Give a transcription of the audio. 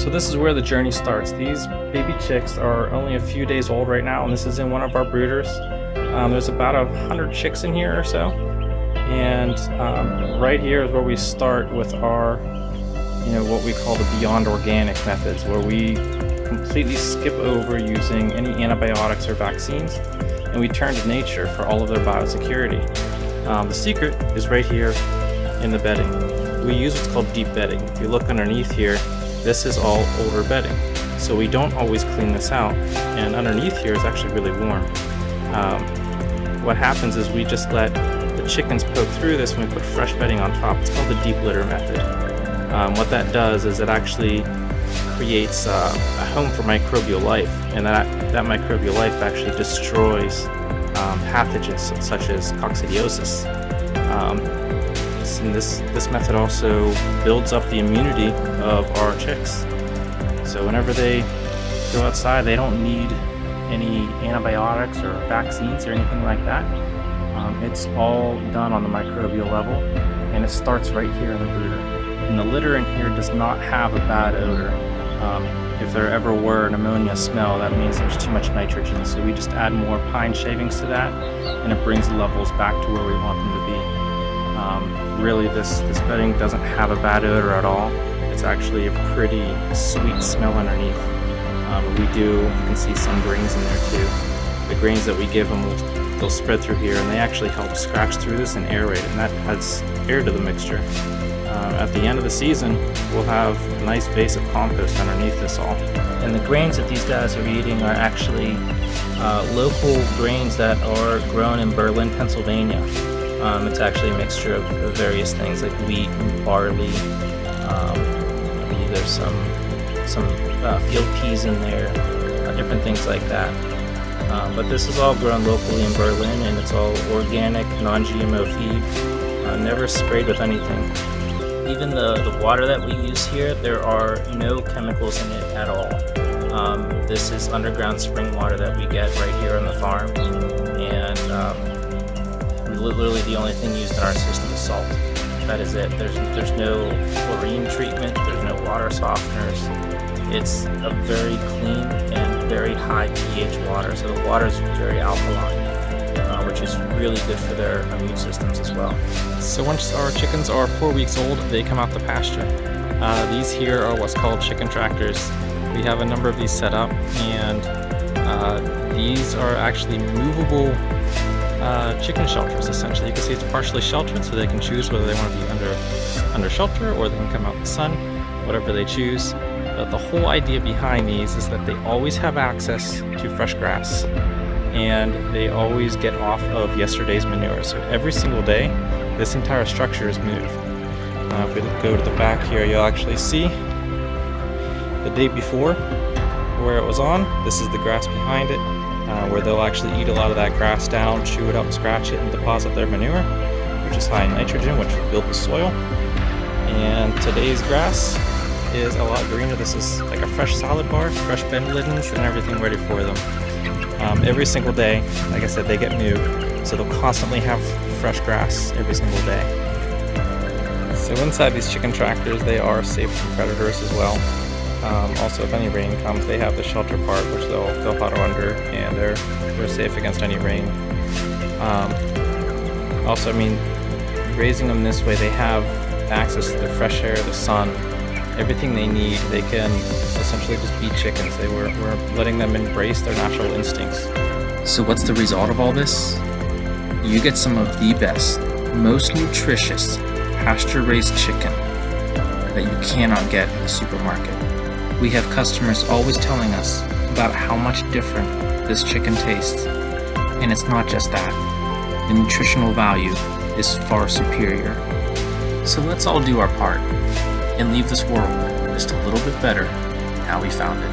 So this is where the journey starts. These baby chicks are only a few days old right now, and this is in one of our brooders. There's about 100 chicks in here or so, and right here is where we start with our, what we call the beyond organic methods, where we completely skip over using any antibiotics or vaccines, and we turn to nature for all of their biosecurity. The secret is right here in the bedding. We use what's called deep bedding. If you look underneath here, this is all older bedding, so we don't always clean this out, and underneath here is actually really warm. What happens is we just let the chickens poke through this when we put fresh bedding on top. It's called the deep litter method. What that does is it actually creates a home for microbial life, and that microbial life actually destroys pathogens such as coccidiosis. And this method also builds up the immunity of our chicks. So whenever they go outside, they don't need any antibiotics or vaccines or anything like that. It's all done on the microbial level, and it starts right here in the brooder. And the litter in here does not have a bad odor. If there ever were an ammonia smell, that means there's too much nitrogen. So we just add more pine shavings to that, and it brings the levels back to where we want them to be. Really, this bedding doesn't have a bad odor at all. It's actually a pretty sweet smell underneath. You can see some grains in there too. The grains that we give them, they'll spread through here, and they actually help scratch through this and aerate it, and that adds air to the mixture. At the end of the season, we'll have a nice base of compost underneath this all. And the grains that these guys are eating are actually local grains that are grown in Berlin, Pennsylvania. It's actually a mixture of various things like wheat and barley. I believe there's some field peas in there, different things like that. But this is all grown locally in Berlin, and it's all organic, non-GMO feed, never sprayed with anything. Even the water that we use here, there are no chemicals in it at all. This is underground spring water that we get right here on the farm, and literally the only thing used in our system is salt. That is it. There's no chlorine treatment, there's no water softeners. It's a very clean and very high pH water, so the water is very alkaline, which is really good for their immune systems as well. So once our chickens are 4 weeks old, they come out to pasture. These here are what's called chicken tractors. We have a number of these set up, and these are actually movable chicken shelters. Essentially, you can see it's partially sheltered, so they can choose whether they want to be under shelter, or they can come out in the sun, whatever they choose. But the whole idea behind these is that they always have access to fresh grass, and they always get off of yesterday's manure. So every single day, this entire structure is moved. If we go to the back here, you'll actually see the day before where it was on. This is the grass behind it, where they'll actually eat a lot of that grass down, chew it up, scratch it, and deposit their manure, which is high in nitrogen, which will build the soil. And today's grass is a lot greener. This is like a fresh salad bar, fresh Benlidens, and everything ready for them. Every single day, like I said, they get moved, so they'll constantly have fresh grass every single day. So inside these chicken tractors, they are safe from predators as well. Also, if any rain comes, they have the shelter part, which they'll huddle under, and they're safe against any rain. Also, raising them this way, they have access to the fresh air, the sun, everything they need. They can essentially just be chickens. We're letting them embrace their natural instincts. So what's the result of all this? You get some of the best, most nutritious pasture-raised chicken that you cannot get in the supermarket. We have customers always telling us about how much different this chicken tastes. And it's not just that. The nutritional value is far superior. So let's all do our part and leave this world just a little bit better than how we found it.